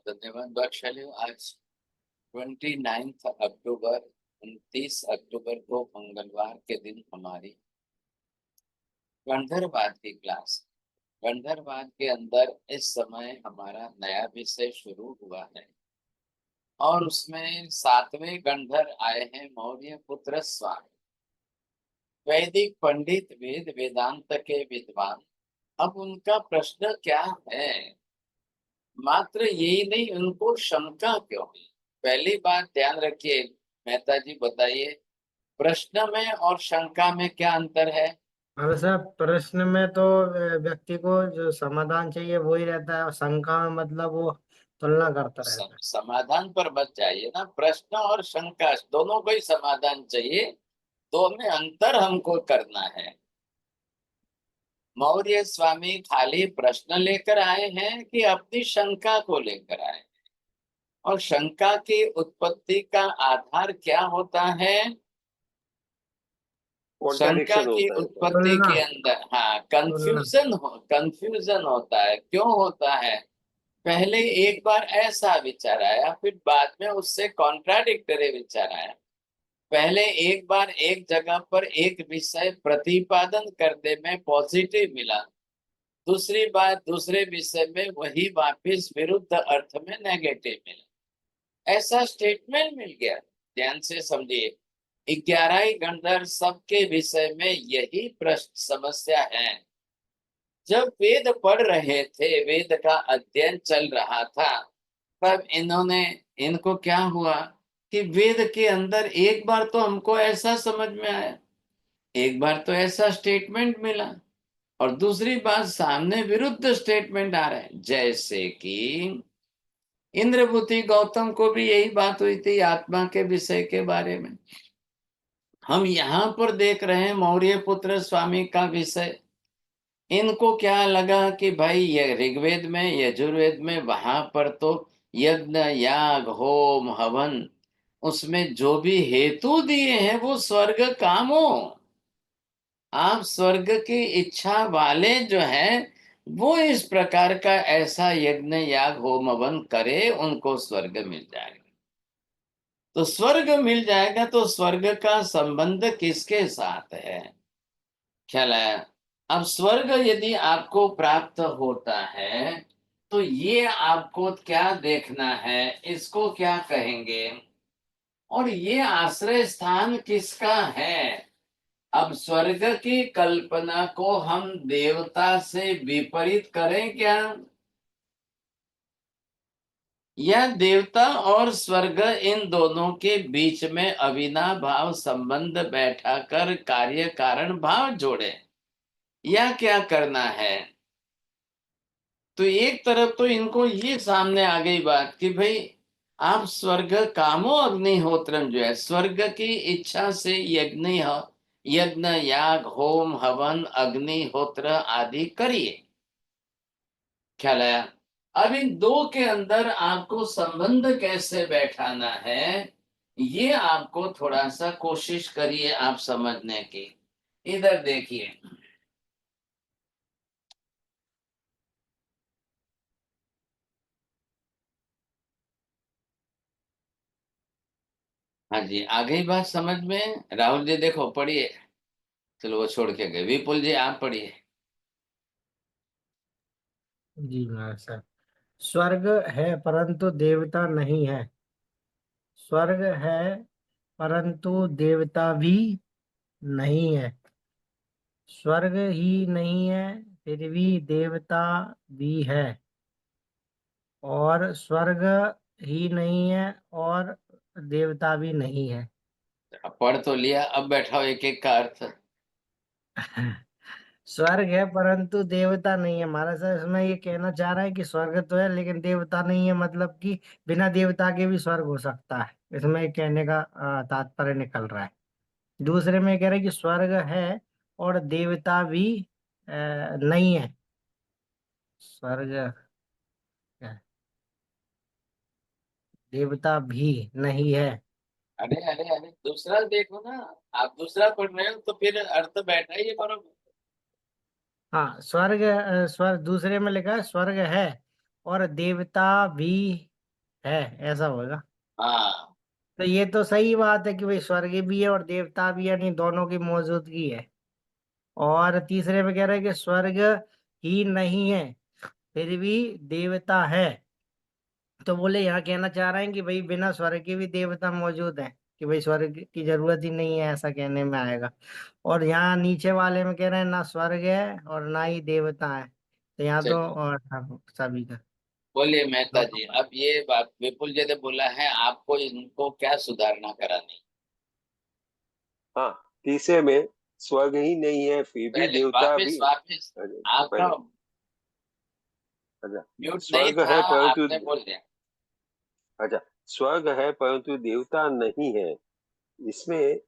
धन्यवाद बादशाह। आज 29 अक्टूबर 29 अक्टूबर को मंगलवार के दिन हमारी गंधर्ववाद की क्लास। गंधर्ववाद के अंदर इस समय हमारा नया विषय शुरू हुआ है और उसमें 7वें गंधर्व आए हैं मौर्य पुत्र स्वामी, वैदिक पंडित, वेद वेदांत के विद्वान। अब उनका प्रश्न क्या है? मात्र यही नहीं, उनको शंका क्यों है? पहली बात ध्यान रखिए, मेहता जी बताइए, प्रश्न में और शंका में क्या अंतर है? हाँ साहब, प्रश्न में तो व्यक्ति को जो समाधान चाहिए वो ही रहता है, और शंका में मतलब वो तुलना करता रहता है। समाधान पर मत जाइए ना, प्रश्न और शंका दोनों को ही समाधान चाहिए, तो में अंतर हमको करना है। मौर्य स्वामी खाली प्रश्न लेकर आए हैं कि अपनी शंका को लेकर आए हैं? और शंका की उत्पत्ति का आधार क्या होता है? शंका कॉन्ट्राडिक्शन की होता है सर। उत्पत्ति तुलना। के अंदर तुलना। कंफ्यूजन होता है। क्यों होता है? पहले एक बार ऐसा विचार आया, फिर बाद में उससे कॉन्ट्राडिक्टरी विचार आया। पहले एक बार एक जगह पर एक विषय प्रतिपादन करने में पॉजिटिव मिला, दूसरी बार दूसरे विषय में वही वापिस विरुद्ध अर्थ में नेगेटिव मिला। ऐसा स्टेटमेंट मिल गया। ध्यान से समझिए, 11 गंधर्व सबके विषय में यही प्रश्न समस्या है। जब वेद पढ़ रहे थे, वेद का अध्ययन चल रहा था, तब इनको क्या हुआ कि वेद के अंदर एक बार तो हमको ऐसा समझ में आया, एक बार तो ऐसा स्टेटमेंट मिला, और दूसरी बात सामने विरुद्ध स्टेटमेंट आ रहा है। जैसे कि इंद्रभूति गौतम को भी यही बात हुई थी आत्मा के विषय के बारे में। हम यहाँ पर देख रहे हैं मौर्य पुत्र स्वामी का विषय। इनको क्या लगा कि भाई ये ऋग्वेद में, यजुर्वेद में, वहां पर तो यज्ञ याग होम हवन, उसमें जो भी हेतु दिए हैं वो स्वर्ग कामो। आप स्वर्ग की इच्छा वाले जो हैं वो इस प्रकार का ऐसा यज्ञ याग होम हवन करे, उनको स्वर्ग मिल जाएगा। तो स्वर्ग मिल जाएगा, तो स्वर्ग का संबंध किसके साथ है? ख्याल आया? अब स्वर्ग यदि आपको प्राप्त होता है तो ये आपको क्या देखना है, इसको क्या कहेंगे, और ये आश्रय स्थान किसका है? अब स्वर्ग की कल्पना को हम देवता से विपरीत करें क्या, या देवता और स्वर्ग इन दोनों के बीच में अविनाभाव संबंध बैठा कर कार्य कारण भाव जोड़े, या क्या करना है? तो एक तरफ तो इनको ये सामने आ गई बात कि भाई आप स्वर्ग कामो अग्निहोत्रम, जो है स्वर्ग की इच्छा से यज्ञ याग होम हवन अग्निहोत्र आदि करिए। ख्याल आया? अब इन दो के अंदर आपको संबंध कैसे बैठाना है, ये आपको थोड़ा सा कोशिश करिए आप समझने की। इधर देखिए, हाँ जी, आ गई बात समझ में? राहुल जी देखो पढ़िए। चलो वो छोड़ के गए, विपुल जी आप पढ़िए। जी महाराज साहब। स्वर्ग है परंतु देवता नहीं है। स्वर्ग है परंतु देवता भी नहीं है। स्वर्ग ही नहीं है फिर भी देवता भी है, और स्वर्ग ही नहीं है और देवता भी नहीं है। अब पढ़ तो लिया, अब बैठाओ एक एक का अर्थ। स्वर्ग है परंतु देवता नहीं है। महाराज साहब इसमें ये कहना चाह रहा है कि स्वर्ग तो है लेकिन देवता नहीं है, मतलब कि बिना देवता के भी स्वर्ग हो सकता है, इसमें ये कहने का तात्पर्य निकल रहा है। दूसरे में कह रहे हैं कि स्वर्ग है और देवता भी नहीं है। स्वर्ग है, देवता भी नहीं है। अरे अरे अरे, दूसरा देखो ना। आप दूसरा पढ़ रहे हो तो फिर अर्थ बैठा ही है बरोबर। हाँ, स्वर्ग स्वर्ग दूसरे में लिखा है स्वर्ग है और देवता भी है, ऐसा होगा। हाँ तो ये तो सही बात है कि भाई स्वर्ग भी है और देवता भी है, नहीं दोनों की मौजूदगी है। और तीसरे में कह रहा है कि स्वर्ग ही नहीं है फिर भी देवता है। तो बोले यहाँ कहना चाह रहे हैं कि भाई बिना स्वर्ग के भी देवता मौजूद हैं, कि भाई स्वर्ग की जरूरत ही नहीं है, ऐसा कहने में आएगा। और यहाँ नीचे वाले में कह रहे हैं ना स्वर्ग है और ना ही देवता है, तो यहाँ तो चलिए, और सभी का बोलिए मेहता दोनों जी। का। अब ये बात विपुल जी ने बोला है, आपको इनको क्या सुधारना करानी? हाँ, तीसरे में स्वर्ग ही नहीं है फिर भी पहले देवता वापिस भी। वापिस अरे, आपका पहले, अच्छा, म्यूट नहीं स्वर्ग था, है परंतु, आपने बोल दिया। अच्छा, स्वर्ग है परंतु देवता नहीं है, इसमें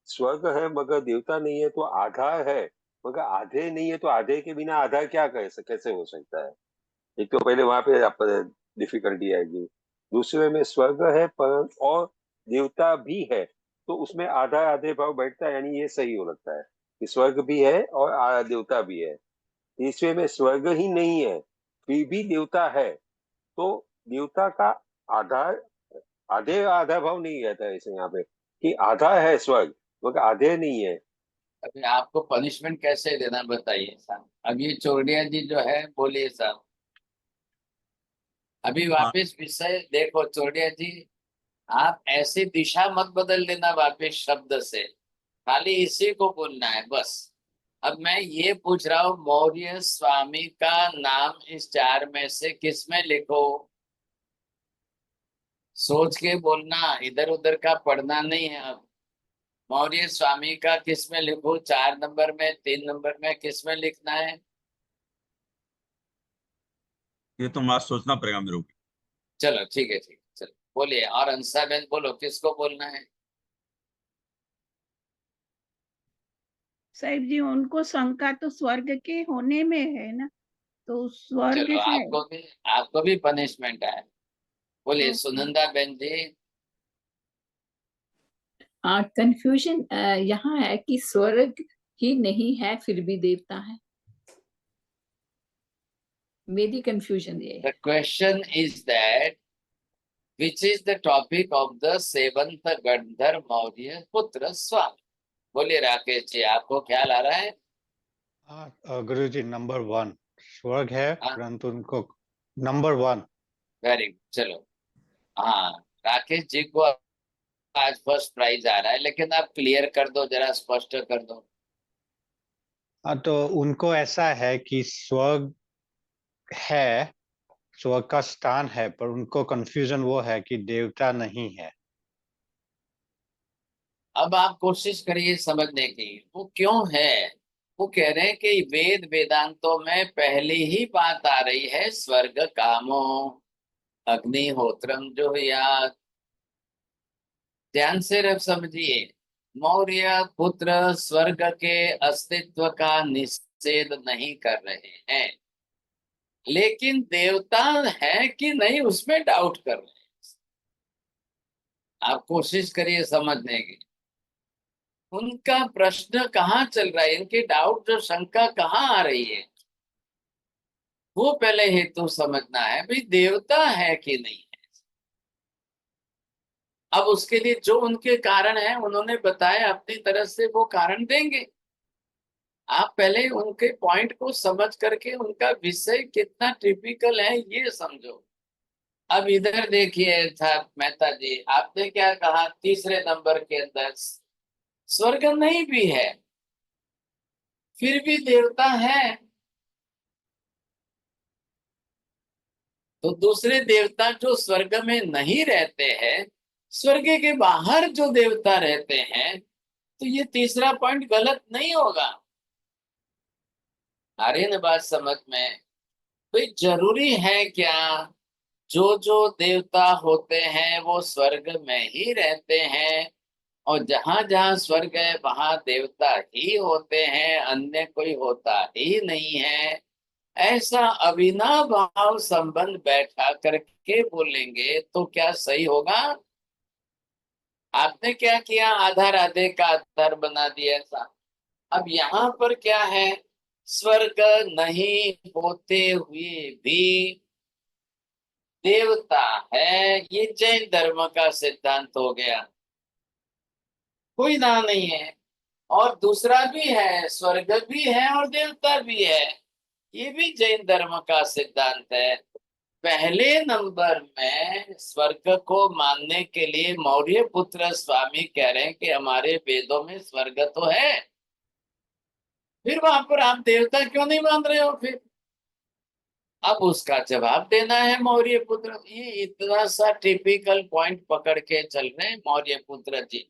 स्वर्ग है मगर देवता नहीं है तो आधार है मगर आधे नहीं है, तो आधे के बिना आधार क्या कैसे हो सकता है? एक तो पहले वहां पे आप डिफिकल्टी आएगी। दूसरे में स्वर्ग है पर और देवता भी है, तो उसमें आधा आधे भाव बैठता है, यानी ये सही हो लगता है कि स्वर्ग भी है और देवता भी है। तीसरे में स्वर्ग ही नहीं है फिर भी देवता है, तो देवता का आधार, आधे आधा भाव नहीं रहता है इसे यहाँ पे, कि आधा है स्वर्ग मगर आधे नहीं है। अभी आपको पनिशमेंट कैसे देना बताइए साहब। अब ये चोरडिया जी जो है, बोलिए साहब। अभी हाँ, वापस विषय देखो चोरडिया जी, आप ऐसी दिशा मत बदल देना वापस शब्द से, खाली इसी को बोलना है बस। अब मैं ये पूछ रहा हूँ, मौर्य स्वामी का नाम इस चार में से किस में लिखो? सोच के बोलना, इधर उधर का पढ़ना नहीं है। अब मौर्य स्वामी का किस में लिखो? 4 नंबर में, 3 नंबर में, किस में लिखना है? ये तो मैं सोचना पड़ेगा मेरे को। चलो ठीक है, ठीक है, चलो बोलिए। और अंसा बेन बोलो, किसको बोलना है? साहिब जी, उनको शंका तो स्वर्ग के होने में है ना, तो स्वर्ग चलो है। आपको भी पनिशमेंट है। बोलिए ओके। सुनंदा बेन जी। कंफ्यूजन यहाँ है कि स्वर्ग ही नहीं है फिर भी देवता है। मेरी कंफ्यूजन ये द है। Question is that which is the topic of the seventh गंधर मौर्य पुत्र स्वामी? बोलिए राकेश जी, आपको ख्याल आ रहा है? गुरु जी, नंबर 1 स्वर्ग है हाँ, परंतु उनको नंबर 1। वेरी गुड, चलो। हाँ, राकेश जी को आज फर्स्ट प्राइज आ रहा है, लेकिन आप क्लियर कर दो, जरा स्पष्ट कर दो। हाँ, तो उनको ऐसा है कि स्वर्ग है, स्वर्ग का स्थान है, पर उनको कंफ्यूजन वो है कि देवता नहीं है। अब आप कोशिश करिए समझने की, वो क्यों है। वो कह रहे हैं कि वेद वेदांतों में पहली ही बात आ रही है, स्वर्ग कामो अग्निहोत्रम जो या। ध्यान से रख समझिए, मौर्य पुत्र स्वर्ग के अस्तित्व का निषेध नहीं कर रहे हैं, लेकिन देवता है कि नहीं उसमें डाउट कर रहे हैं। आप कोशिश करिए समझने की, उनका प्रश्न कहाँ चल रहा है, इनकी डाउट जो शंका कहाँ आ रही है, वो पहले हेतु समझना है भाई, देवता है कि नहीं है। अब उसके लिए जो उनके कारण है उन्होंने बताया, अपनी तरफ से वो कारण देंगे। आप पहले उनके पॉइंट को समझ करके उनका विषय कितना टिपिकल है ये समझो। अब इधर देखिए था मेहता जी, आपने क्या कहा तीसरे नंबर के अंदर? स्वर्ग नहीं भी है फिर भी देवता है। तो दूसरे देवता जो स्वर्ग में नहीं रहते हैं, स्वर्ग के बाहर जो देवता रहते हैं, तो ये तीसरा पॉइंट गलत नहीं होगा। आ रही है ना बात समझ में? भाई जरूरी है क्या जो जो देवता होते हैं वो स्वर्ग में ही रहते हैं, और जहां जहां स्वर्ग है वहां देवता ही होते हैं, अन्य कोई होता ही नहीं है? ऐसा अविनाभाव संबंध बैठा करके बोलेंगे तो क्या सही होगा? आपने क्या किया, आधार आधे का आधार बना दिया ऐसा। अब यहाँ पर क्या है, स्वर्ग नहीं होते हुए भी देवता है, ये जैन धर्म का सिद्धांत हो गया, कोई ना नहीं है। और दूसरा भी है, स्वर्ग भी है और देवता भी है, ये भी जैन धर्म का सिद्धांत है। पहले नंबर में स्वर्ग को मानने के लिए मौर्य पुत्र स्वामी कह रहे हैं कि हमारे वेदों में स्वर्ग तो है, फिर वहां पर आप देवता क्यों नहीं मान रहे हो? फिर अब उसका जवाब देना है मौर्य पुत्र। ये इतना सा टिपिकल पॉइंट पकड़ के चल रहे हैं मौर्य पुत्र जी।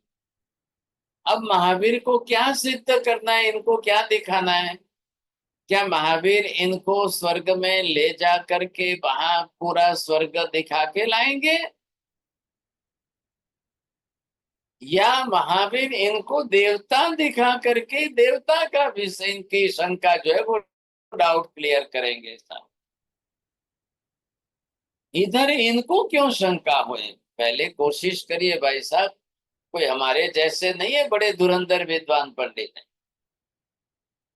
अब महावीर को क्या सिद्ध करना है, इनको क्या दिखाना है? क्या महावीर इनको स्वर्ग में ले जा करके वहां पूरा स्वर्ग दिखा के लाएंगे, या महावीर इनको देवता दिखा करके देवता का भी इनकी शंका जो है वो डाउट क्लियर करेंगे? इधर इनको क्यों शंका हुई? पहले कोशिश करिए भाई साहब, कोई हमारे जैसे नहीं है बड़े धुरंधर विद्वान पंडित है।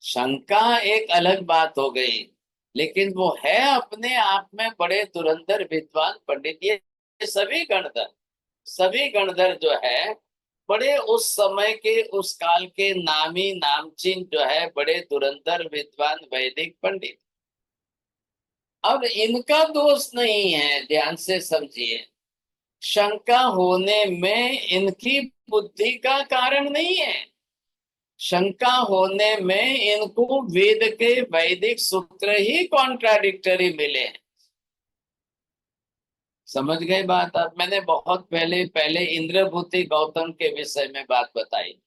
शंका एक अलग बात हो गई, लेकिन वो है अपने आप में बड़े धुरंधर विद्वान पंडित। ये सभी गणधर जो है बड़े उस समय के उस काल के नामी नामचीन जो है बड़े धुरंधर विद्वान वैदिक पंडित। अब इनका दोष नहीं है, ध्यान से समझिए। शंका होने में इनकी बुद्धि का कारण नहीं है, शंका होने में इनको वेद के वैदिक सूत्र ही कॉन्ट्राडिक्टरी मिले हैं। समझ गए बात आप? मैंने बहुत पहले इंद्रभूति गौतम के विषय में बात बताई।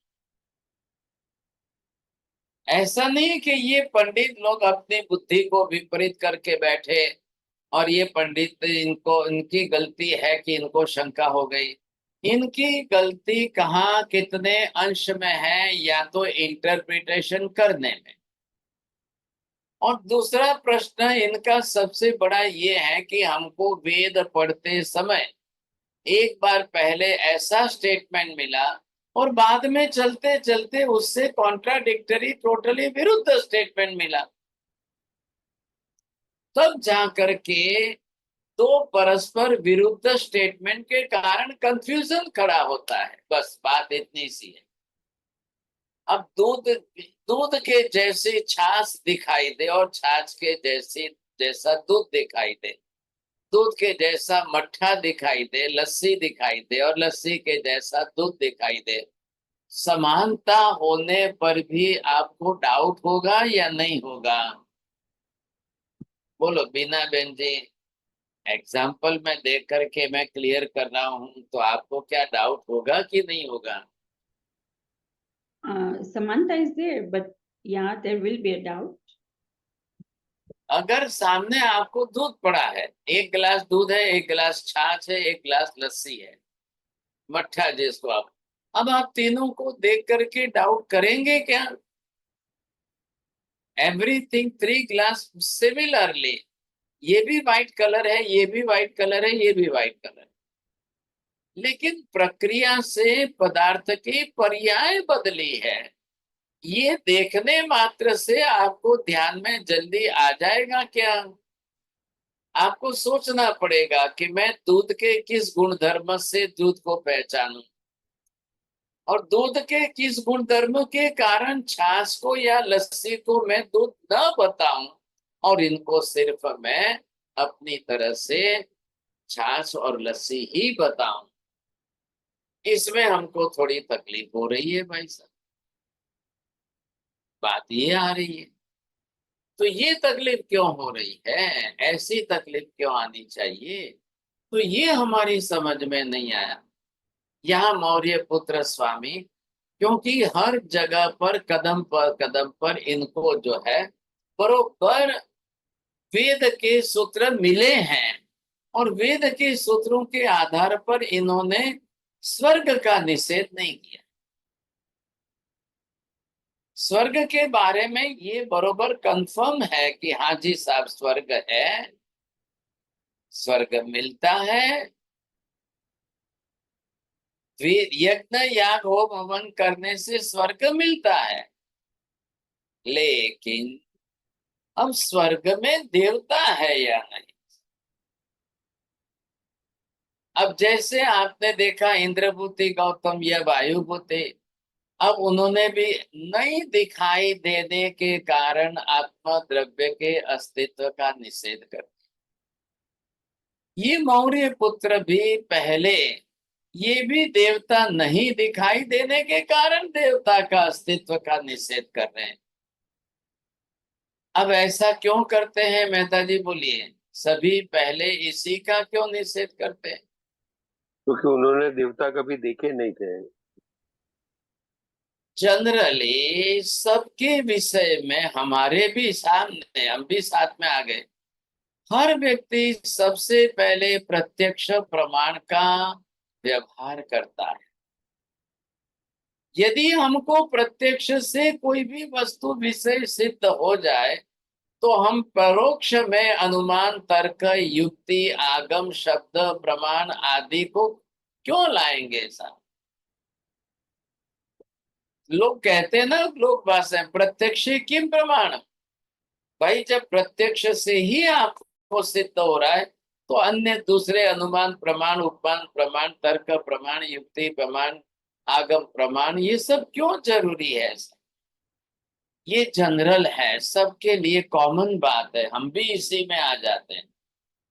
ऐसा नहीं कि ये पंडित लोग अपनी बुद्धि को विपरीत करके बैठे और ये पंडित इनको इनकी गलती है कि इनको शंका हो गई। इनकी गलती कहाँ कितने अंश में है, या तो इंटरप्रिटेशन करने में। और दूसरा प्रश्न इनका सबसे बड़ा ये है कि हमको वेद पढ़ते समय एक बार पहले ऐसा स्टेटमेंट मिला और बाद में चलते चलते उससे कॉन्ट्राडिक्टरी टोटली विरुद्ध स्टेटमेंट मिला, तब जाकर के दो परस्पर विरुद्ध स्टेटमेंट के कारण कंफ्यूजन खड़ा होता है। बस बात इतनी सी है। अब दूध के जैसी छाछ दिखाई दे और छाछ के जैसा दूध दिखाई दे, दूध के जैसा मट्ठा दिखाई दे, लस्सी दिखाई दे और लस्सी के जैसा दूध दिखाई दे, समानता होने पर भी आपको डाउट होगा या नहीं होगा? बोलो बीना बेन जी। एग्जाम्पल में देख करके मैं क्लियर कर रहा हूं, तो आपको क्या डाउट होगा कि नहीं होगा? Samantha is there, but yeah, there will be a doubt. अगर सामने आपको दूध पड़ा है, एक गिलास दूध है, एक गिलास छाछ है, एक गिलास लस्सी है, मट्ठा जिसको अब आप तीनों को देख करके डाउट करेंगे क्या? एवरीथिंग 3 ग्लास सिमिलरली, ये भी व्हाइट कलर है, ये भी व्हाइट कलर है, ये भी व्हाइट कलर है, लेकिन प्रक्रिया से पदार्थ की पर्याय बदली है। ये देखने मात्र से आपको ध्यान में जल्दी आ जाएगा क्या? आपको सोचना पड़ेगा कि मैं दूध के किस गुणधर्म से दूध को पहचानूं, और दूध के किस गुणधर्म के कारण छाछ को या लस्सी को मैं दूध न बताऊं, और इनको सिर्फ मैं अपनी तरह से छाछ और लस्सी ही बताऊं। इसमें हमको थोड़ी तकलीफ हो रही है भाई साहब, बात ये आ रही है। तो ये तकलीफ क्यों हो रही है, ऐसी तकलीफ क्यों आनी चाहिए? तो ये हमारी समझ में नहीं आया। यहाँ मौर्य पुत्र स्वामी, क्योंकि हर जगह पर कदम पर इनको जो है बरोबर वेद के सूत्र मिले हैं, और वेद के सूत्रों के आधार पर इन्होंने स्वर्ग का निषेध नहीं किया। स्वर्ग के बारे में ये बरोबर कंफर्म है कि हाँ जी साहब स्वर्ग है, स्वर्ग मिलता है, यज्ञ याग होम हवन करने से स्वर्ग मिलता है। लेकिन अब स्वर्ग में देवता है या नहीं, अब जैसे आपने देखा इंद्रभूति गौतम या वायुभूति, अब उन्होंने भी नहीं दिखाई देने के कारण आत्मा द्रव्य के अस्तित्व का निषेध कर दिया। ये मौर्य पुत्र भी पहले ये भी देवता नहीं दिखाई देने के कारण देवता का अस्तित्व का निषेध कर रहे हैं। अब ऐसा क्यों करते हैं मेहता जी, बोलिए। सभी पहले इसी का क्यों निषेध करते हैं? क्योंकि उन्होंने देवता कभी देखे नहीं थे। जनरली सबके विषय में हमारे भी सामने, हम भी साथ में आ गए, हर व्यक्ति सबसे पहले प्रत्यक्ष प्रमाण का व्यवहार करता है। यदि हमको प्रत्यक्ष से कोई भी वस्तु विषय सिद्ध हो जाए तो हम परोक्ष में अनुमान, तर्क, युक्ति, आगम, शब्द, प्रमाण आदि को क्यों लाएंगे साहब? लोग कहते हैं ना, लोक भाषा में, प्रत्यक्ष किम प्रमाण। भाई जब प्रत्यक्ष से ही आपको सिद्ध हो रहा है तो अन्य दूसरे अनुमान, प्रमाण, उपमान, प्रमाण, तर्क, प्रमाण, युक्ति, प्रमाण, आगम, प्रमाण, ये सब क्यों जरूरी है? ये जनरल है, सबके लिए कॉमन बात है, हम भी इसी में आ जाते हैं।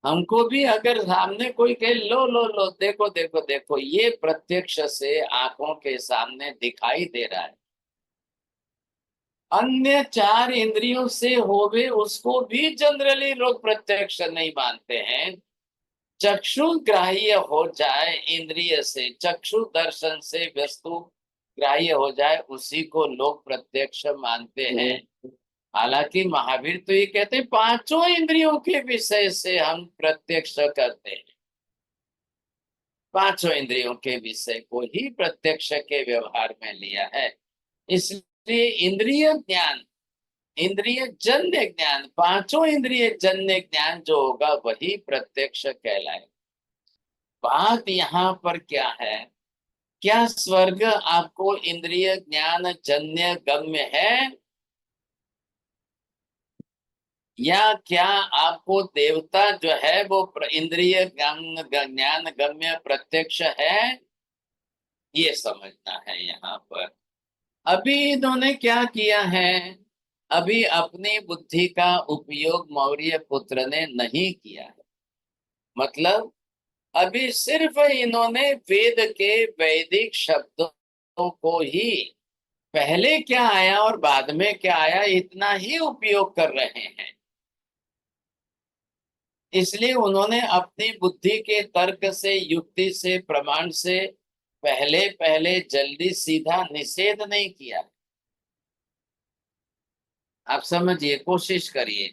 हमको भी अगर सामने कोई कहे लो लो लो, देखो देखो देखो, ये प्रत्यक्ष से आंखों के सामने दिखाई दे रहा है, अन्य चार इंद्रियों से होवे उसको भी जनरली लोग प्रत्यक्ष नहीं मानते हैं। चक्षु ग्राह्य हो जाए इंद्रिय से, चक्षु दर्शन से वस्तु ग्राह्य हो जाए, उसी को लोग प्रत्यक्ष मानते हैं। हालांकि महावीर तो ये कहते हैं पांचों इंद्रियों के विषय से हम प्रत्यक्ष करते हैं, पांचों इंद्रियों के विषय को ही प्रत्यक्ष के व्यवहार में लिया है। इसलिए इंद्रिय ज्ञान, इंद्रिय जन्य ज्ञान, पांचों इंद्रिय जन्य ज्ञान जो होगा वही प्रत्यक्ष कहलाए। बात यहाँ पर क्या है, क्या स्वर्ग आपको इंद्रिय ज्ञान जन्य गम्य है, या क्या आपको देवता जो है वो इंद्रिय ज्ञान गम्य प्रत्यक्ष है? ये समझना है यहाँ पर। अभी इन्होंने क्या किया है, अभी अपनी बुद्धि का उपयोग मौर्य पुत्र ने नहीं किया है। मतलब अभी सिर्फ इन्होंने वेद के वैदिक शब्दों को ही, पहले क्या आया और बाद में क्या आया, इतना ही उपयोग कर रहे हैं। इसलिए उन्होंने अपनी बुद्धि के तर्क से, युक्ति से, प्रमाण से पहले पहले जल्दी सीधा निषेध नहीं किया। आप समझिए, कोशिश करिए।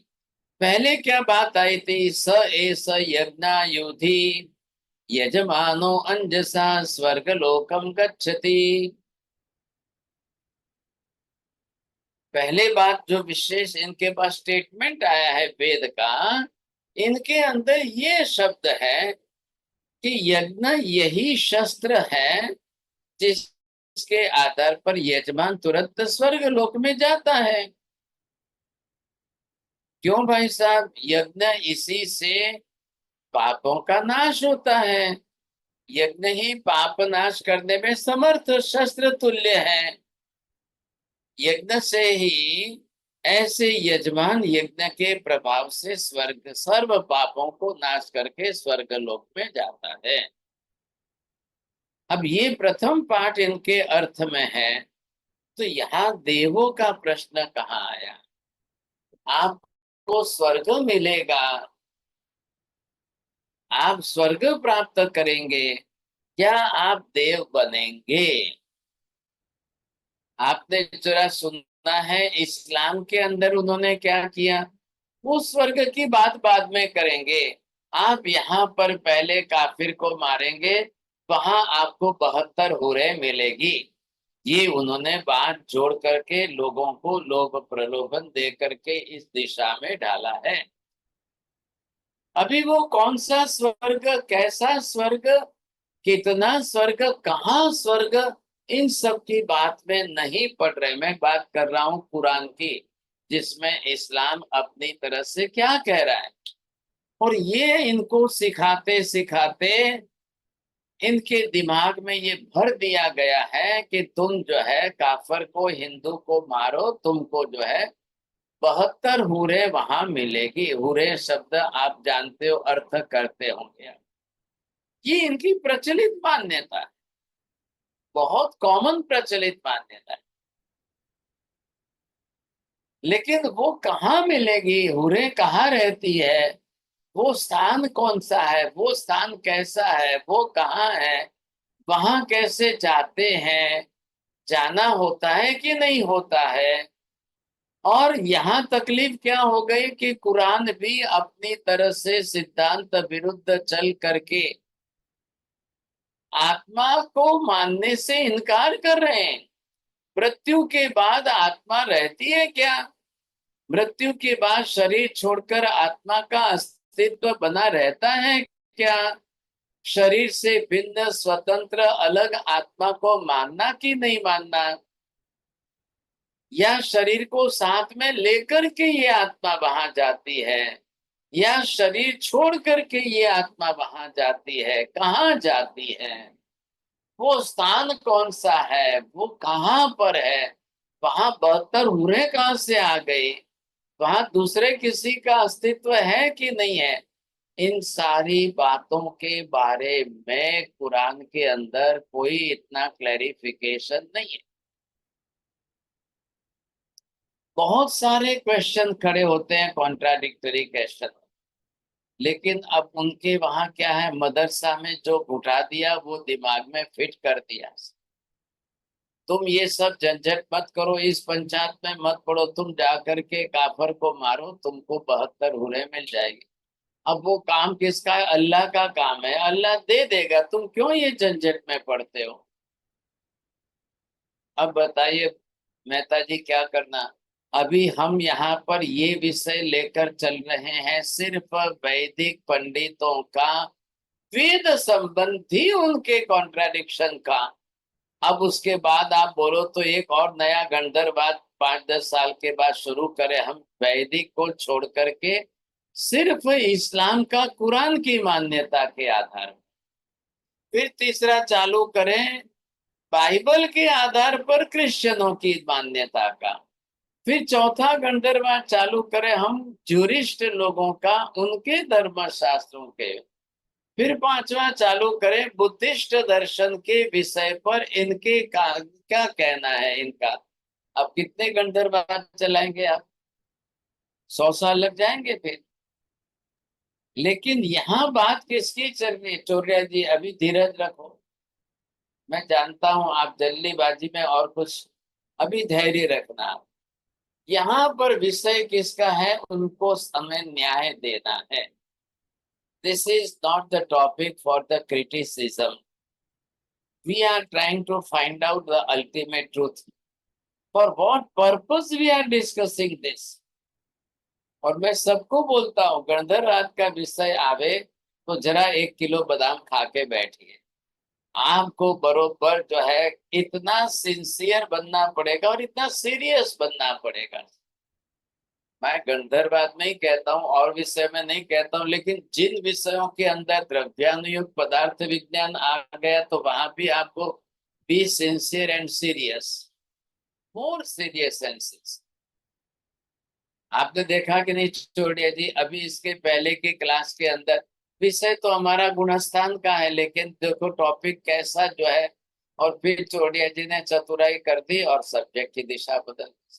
पहले क्या बात आई थी, स एस यज्ञायुधि यजमानो अंजसा स्वर्गलोकम गच्छति। पहले बात जो विशेष इनके पास स्टेटमेंट आया है वेद का, इनके अंदर ये शब्द है कि यज्ञ यही शस्त्र है जिसके आधार पर यजमान तुरंत स्वर्ग लोक में जाता है। क्यों भाई साहब? यज्ञ इसी से पापों का नाश होता है, यज्ञ ही पाप नाश करने में समर्थ शस्त्र तुल्य है। यज्ञ से ही ऐसे यजमान यज्ञ के प्रभाव से स्वर्ग, सर्व पापों को नाश करके स्वर्ग लोक में जाता है। अब ये प्रथम पाठ इनके अर्थ में है, तो यहाँ देवों का प्रश्न कहाँ आया? आपको स्वर्ग मिलेगा, आप स्वर्ग प्राप्त करेंगे, क्या आप देव बनेंगे? आपने जरा सुना है इस्लाम के अंदर उन्होंने क्या किया? वो स्वर्ग की बात बाद में करेंगे, आप यहाँ पर पहले काफिर को मारेंगे, वहां आपको 72 हुरें मिलेगी। ये उन्होंने बात जोड़ करके लोगों को लोभ प्रलोभन दे करके इस दिशा में डाला है। अभी वो कौन सा स्वर्ग, कैसा स्वर्ग, कितना स्वर्ग, कहाँ स्वर्ग, इन सब की बात में नहीं पढ़ रहे। मैं बात कर रहा हूँ कुरान की, जिसमें इस्लाम अपनी तरह से क्या कह रहा है। और ये इनको सिखाते सिखाते इनके दिमाग में ये भर दिया गया है कि तुम जो है काफर को, हिंदू को मारो, तुमको जो है 72 हुरे वहां मिलेगी। हुरे शब्द आप जानते हो, अर्थ करते होंगे। ये इनकी प्रचलित मान्यता है, बहुत कॉमन प्रचलित मान्यता है। लेकिन वो कहाँ मिलेगी, हुरे कहाँ रहती है, वो स्थान कौन सा है, वो स्थान कैसा है, वो कहाँ है, वहां कैसे जाते हैं, जाना होता है कि नहीं होता है। और यहाँ तकलीफ क्या हो गई कि कुरान भी अपनी तरह से सिद्धांत विरुद्ध चल करके आत्मा को मानने से इनकार कर रहे हैं। मृत्यु के बाद आत्मा रहती है क्या? मृत्यु के बाद शरीर छोड़कर आत्मा का अस्तित्व बना रहता है क्या? शरीर से भिन्न स्वतंत्र अलग आत्मा को मानना कि नहीं मानना, या शरीर को साथ में लेकर के ये आत्मा वहां जाती है, या शरीर छोड़ करके ये आत्मा वहां जाती है, कहाँ जाती है, वो स्थान कौन सा है, वो कहाँ पर है, वहां 72 हुरे कहाँ से आ गई, वहां दूसरे किसी का अस्तित्व है कि नहीं है। इन सारी बातों के बारे में कुरान के अंदर कोई इतना क्लैरिफिकेशन नहीं है। बहुत सारे क्वेश्चन खड़े होते हैं, कॉन्ट्राडिक्टरी क्वेश्चन, लेकिन अब उनके वहां क्या है, मदरसा में जो घुटा दिया वो दिमाग में फिट कर दिया। तुम ये सब झंझट मत करो, इस पंचायत में मत पड़ो, तुम जा करके काफर को मारो, तुमको 72 हुरे मिल जाएगी। अब वो काम किसका है? अल्लाह का काम है, अल्लाह दे देगा, तुम क्यों ये झंझट में पड़ते हो? अब बताइए मेहता जी क्या करना। अभी हम यहाँ पर ये विषय लेकर चल रहे हैं सिर्फ वैदिक पंडितों का, वेद संबंधी उनके कॉन्ट्राडिक्शन का। अब उसके बाद आप बोलो तो एक और नया गंधर्वाद 5-10 साल के बाद शुरू करें हम, वैदिक को छोड़ करके सिर्फ इस्लाम का, कुरान की मान्यता के आधार पर। फिर तीसरा चालू करें बाइबल के आधार पर क्रिश्चियनों की मान्यता का। फिर चौथा गंधर्वाद चालू करें हम ज्यूरिस्ट लोगों का, उनके धर्म शास्त्रों के। फिर पांचवा चालू करें बुद्धिस्ट दर्शन के विषय पर, इनके क्या कहना है इनका। अब कितने गंधर्वाद चलाएंगे आप? 100 साल लग जाएंगे फिर। लेकिन यहाँ बात किसकी चल रही है? चौरिया जी अभी धीरज रखो, मैं जानता हूं आप जल्दीबाजी में और कुछ, अभी धैर्य रखना। यहाँ पर विषय किसका है? उनको हमें न्याय देना है। This is not the topic for the criticism. We are trying to find out the ultimate truth. For what purpose we are discussing this? और मैं सबको बोलता हूँ गणधर का विषय आवे तो जरा 1 किलो बादाम खा के बैठिए। आपको बरोबर जो है इतना सिंसियर बनना पड़ेगा और इतना सीरियस बनना पड़ेगा। मैं गंधर्वाद में ही कहता हूँ और विषय में नहीं कहता हूँ, लेकिन जिन विषयों के अंदर द्रव्यानुयुक्त पदार्थ विज्ञान आ गया तो वहां भी आपको be sincere and serious, more serious and serious. आपने देखा कि नहीं चौड़िया जी, अभी इसके पहले की क्लास के अंदर विषय तो हमारा गुणस्थान का है, लेकिन देखो टॉपिक कैसा जो है, और फिर चौड़िया जी ने चतुराई कर दी और सब्जेक्ट की दिशा बदल दी।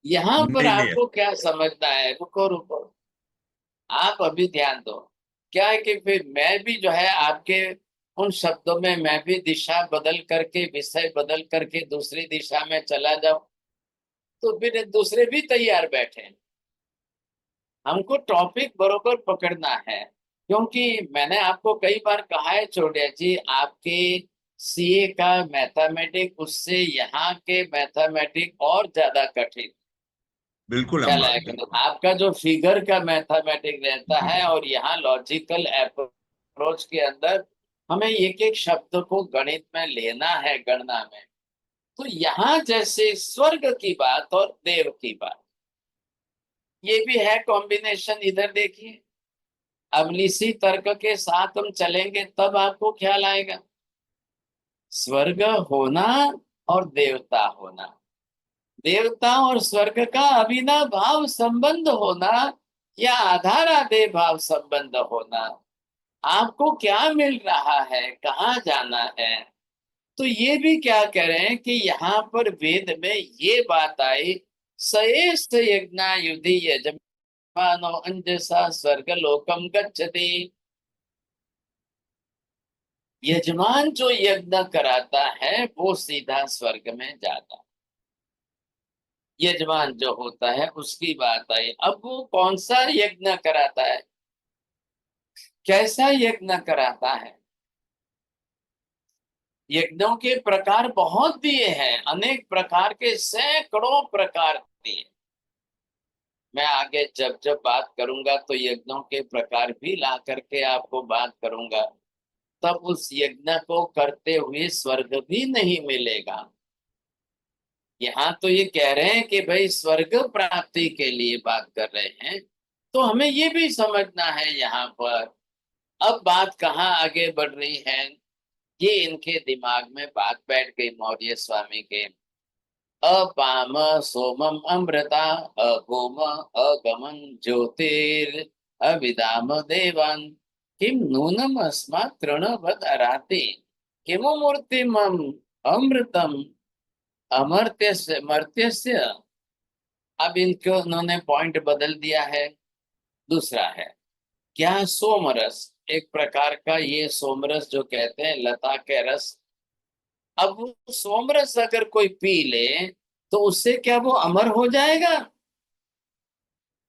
यहाँ पर नहीं आपको क्या समझना है? रुको रुको, आप अभी ध्यान दो। क्या है कि फिर मैं भी जो है आपके उन शब्दों में मैं भी दिशा बदल करके, विषय बदल करके दूसरी दिशा में चला जाऊं, तो फिर दूसरे भी तैयार बैठे। हमको टॉपिक बरोबर पकड़ना है, क्योंकि मैंने आपको कई बार कहा है चौड़िया जी, आपके सीए का मैथमेटिक उससे यहाँ के मैथमेटिक और ज्यादा कठिन। बिल्कुल ख्याल अम्मा, है कि नहीं? आपका जो फिगर का मैथमेटिक रहता है और यहाँ लॉजिकल अप्रोच के अंदर हमें एक एक शब्द को गणित में लेना है, गणना में। तो यहाँ जैसे स्वर्ग की बात और देव की बात, ये भी है कॉम्बिनेशन। इधर देखिए, अब इसी तर्क के साथ हम चलेंगे तब आपको ख्याल आएगा। स्वर्ग होना और देवता होना, देवता और स्वर्ग का अविनाभाव संबंध होना या आधारादे भाव संबंध होना, आपको क्या मिल रहा है, कहाँ जाना है। तो ये भी क्या कह रहे हैं कि यहाँ पर वेद में ये बात आई, सएष यज्ञायुधि यजमानो अंजसा स्वर्ग लोकम गच्छति। यजमान जो यज्ञ कराता है वो सीधा स्वर्ग में जाता है। यजमान जो होता है उसकी बात आई। अब वो कौन सा यज्ञ कराता है, कैसा यज्ञ कराता है। यज्ञों के प्रकार बहुत दिए हैं, अनेक प्रकार के सैकड़ों प्रकार दिए। मैं आगे जब जब बात करूंगा तो यज्ञों के प्रकार भी ला करके आपको बात करूंगा, तब उस यज्ञ को करते हुए स्वर्ग भी नहीं मिलेगा। यहाँ तो ये कह रहे हैं कि भाई स्वर्ग प्राप्ति के लिए बात कर रहे हैं, तो हमें ये भी समझना है यहाँ पर। अब बात कहाँ आगे बढ़ रही है, ये इनके दिमाग में बात बैठ गई मौर्य स्वामी के। अपाम सोमम अमृता अगोम अगमन ज्योतिर अविदाम देवान किम नूनम अस्मात् तृणवत् अराति किमु मूर्तिम अमृतम अमर्त्यस्य मर्त्यस्य। अब इनको उन्होंने पॉइंट बदल दिया है। दूसरा है क्या, सोमरस, एक प्रकार का ये सोमरस जो कहते हैं लता के रस। अब वो सोमरस अगर कोई पी ले तो उससे क्या वो अमर हो जाएगा,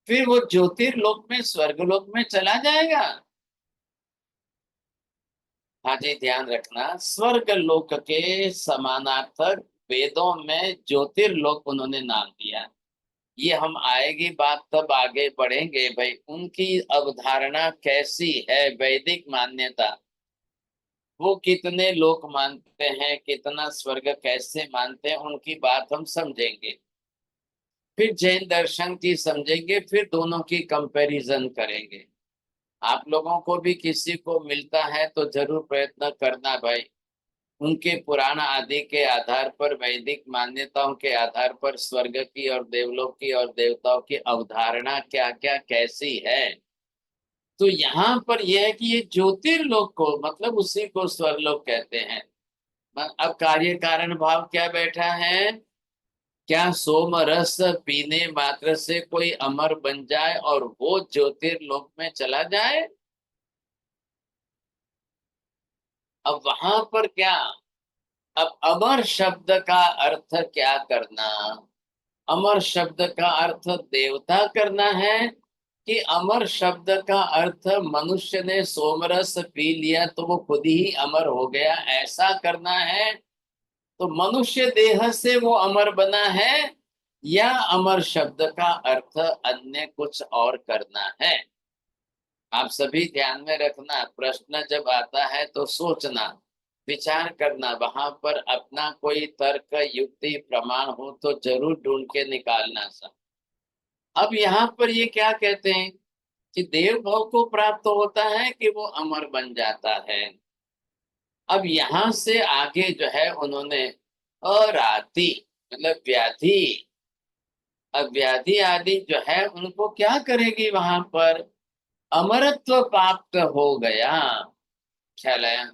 फिर वो ज्योतिर्लोक में स्वर्गलोक में चला जाएगा। हाँ जी, ध्यान रखना, स्वर्ग लोक के समानार्थक वेदों में ज्योतिर्लोक उन्होंने नाम दिया। ये हम आएगी बात तब आगे बढ़ेंगे भाई उनकी अवधारणा कैसी है, वैदिक मान्यता, वो कितने लोक मानते हैं, कितना स्वर्ग कैसे मानते हैं, उनकी बात हम समझेंगे। फिर जैन दर्शन की समझेंगे, फिर दोनों की कंपैरिजन करेंगे। आप लोगों को भी किसी को मिलता है तो जरूर प्रयत्न करना भाई, उनके पुराण आदि के आधार पर, वैदिक मान्यताओं के आधार पर स्वर्ग की और देवलोक की और देवताओं की अवधारणा क्या क्या कैसी है। तो यहाँ पर यह है कि ये ज्योतिर्लोक को मतलब उसी को स्वर्गलोक कहते हैं। अब कार्य कारण भाव क्या बैठा है, क्या सोम रस पीने मात्र से कोई अमर बन जाए और वो ज्योतिर्लोक में चला जाए। अब वहां पर क्या, अब अमर शब्द का अर्थ क्या करना, अमर शब्द का अर्थ देवता करना है कि अमर शब्द का अर्थ मनुष्य ने सोमरस पी लिया तो वो खुद ही अमर हो गया, ऐसा करना है। तो मनुष्य देह से वो अमर बना है या अमर शब्द का अर्थ अन्य कुछ और करना है। आप सभी ध्यान में रखना, प्रश्न जब आता है तो सोचना, विचार करना, वहां पर अपना कोई तर्क युक्ति प्रमाण हो तो जरूर ढूंढ के निकालना सा। अब यहाँ पर ये क्या कहते हैं कि देव भाव को प्राप्त होता है कि वो अमर बन जाता है। अब यहाँ से आगे जो है उन्होंने अराति मतलब व्याधि, अब व्याधि आदि जो है उनको क्या करेगी, वहां पर अमरत्व प्राप्त हो गया। ख्याल आया,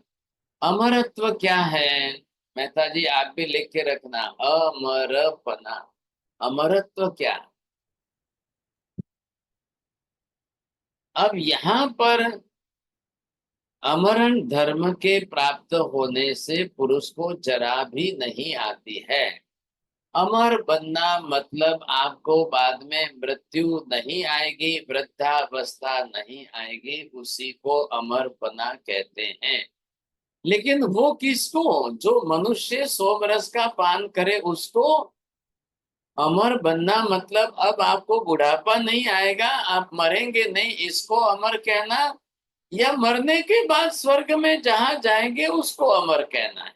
अमरत्व क्या है, मेहता जी आप भी लिख के रखना, अमरपना, अमरत्व क्या। अब यहाँ पर अमरण धर्म के प्राप्त होने से पुरुष को जरा भी नहीं आती है। अमर बनना मतलब आपको बाद में मृत्यु नहीं आएगी, वृद्धावस्था नहीं आएगी, उसी को अमर बना कहते हैं। लेकिन वो किसको, जो मनुष्य सोमरस का पान करे उसको अमर बनना मतलब अब आपको बुढ़ापा नहीं आएगा, आप मरेंगे नहीं, इसको अमर कहना, या मरने के बाद स्वर्ग में जहां जाएंगे उसको अमर कहना है।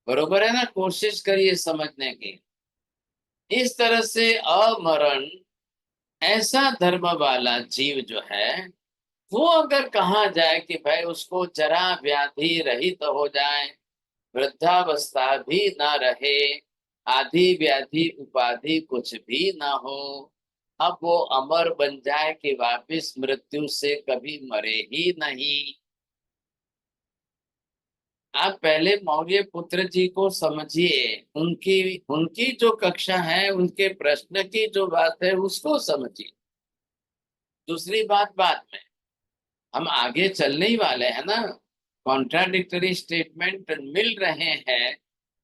बरोबर है ना, कोशिश करिए समझने की। इस तरह से अमरण ऐसा धर्म वाला जीव जो है वो अगर कहा जाए कि भाई उसको जरा व्याधि रहित हो जाए, वृद्धावस्था भी ना रहे, आदि व्याधि उपाधि कुछ भी ना हो, अब वो अमर बन जाए कि वापिस मृत्यु से कभी मरे ही नहीं। आप पहले मौर्य पुत्र जी को समझिए, उनकी उनकी जो कक्षा है, उनके प्रश्न की जो बात है उसको समझिए, दूसरी बात बाद में। हम आगे चलने ही वाले हैं ना, कॉन्ट्राडिक्टरी स्टेटमेंट मिल रहे हैं,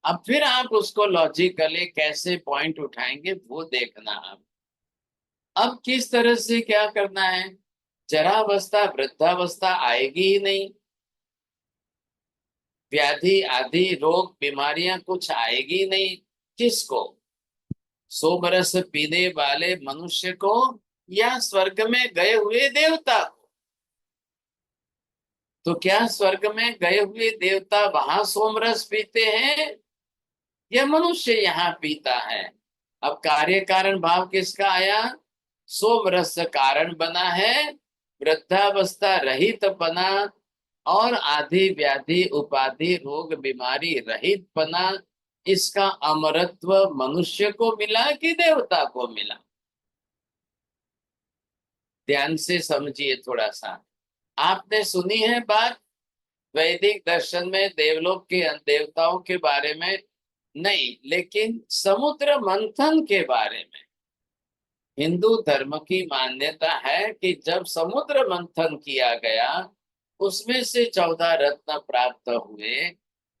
अब फिर आप उसको लॉजिकली कैसे पॉइंट उठाएंगे वो देखना। अब किस तरह से क्या करना है, जरावस्था वृद्धावस्था आएगी ही नहीं, व्याधि आदि रोग बीमारियां कुछ आएगी नहीं, किसको, सोमरस पीने वाले मनुष्य को या स्वर्ग में गए हुए देवता को। तो क्या स्वर्ग में गए हुए देवता वहां सोमरस पीते हैं या मनुष्य यहाँ पीता है? अब कार्य कारण भाव किसका आया, सोमरस कारण बना है, वृद्धावस्था रहित बना और आदि व्याधि उपाधि रोग बीमारी रहित बना। इसका अमरत्व मनुष्य को मिला कि देवता को मिला? ध्यान से समझिए थोड़ा सा। आपने सुनी है बात वैदिक दर्शन में देवलोक के देवताओं के बारे में नहीं, लेकिन समुद्र मंथन के बारे में हिंदू धर्म की मान्यता है कि जब समुद्र मंथन किया गया उसमें से 14 रत्न प्राप्त हुए,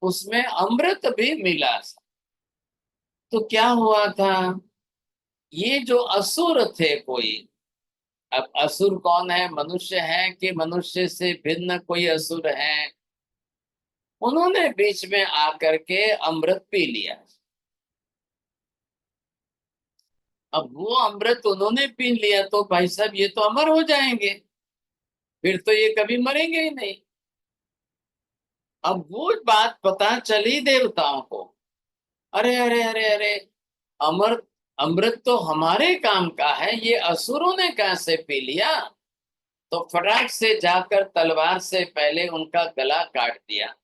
उसमें अमृत भी मिला। तो क्या हुआ था, ये जो असुर थे कोई, अब असुर कौन है, मनुष्य है कि मनुष्य से भिन्न कोई असुर है, उन्होंने बीच में आकर के अमृत पी लिया। अब वो अमृत उन्होंने पी लिया तो भाई साहब ये तो अमर हो जाएंगे, फिर तो ये कभी मरेंगे ही नहीं। अब वो बात पता चली देवताओं को, अरे अरे अरे अरे, अमर अमृत तो हमारे काम का है, ये असुरों ने कहां से पी लिया? तो फटाक से जाकर तलवार से पहले उनका गला काट दिया।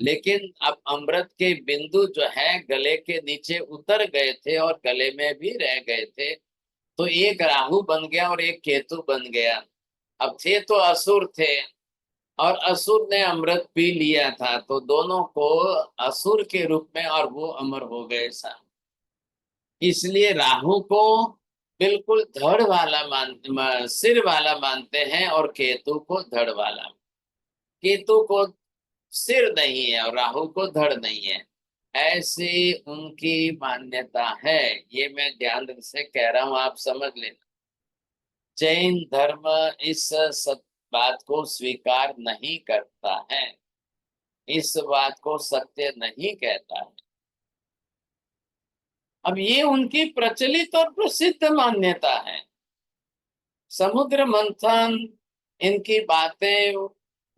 लेकिन अब अमृत के बिंदु जो है गले के नीचे उतर गए थे और गले में भी रह गए थे, तो एक राहु बन गया और एक केतु बन गया। अब थे तो असुर थे और असुर ने अमृत पी लिया था, तो दोनों को असुर के रूप में और वो अमर हो गए सा। इसलिए राहु को बिल्कुल धड़ वाला सिर वाला मानते हैं और केतु को धड़ वाला। केतु को सिर नहीं है और राहु को धड़ नहीं है, ऐसी उनकी मान्यता है। ये मैं ध्यान से कह रहा हूं, आप समझ लेना। जैन धर्म इस बात को स्वीकार नहीं करता है, इस बात को सत्य नहीं कहता है। अब ये उनकी प्रचलित और प्रसिद्ध मान्यता है। समुद्र मंथन इनकी बातें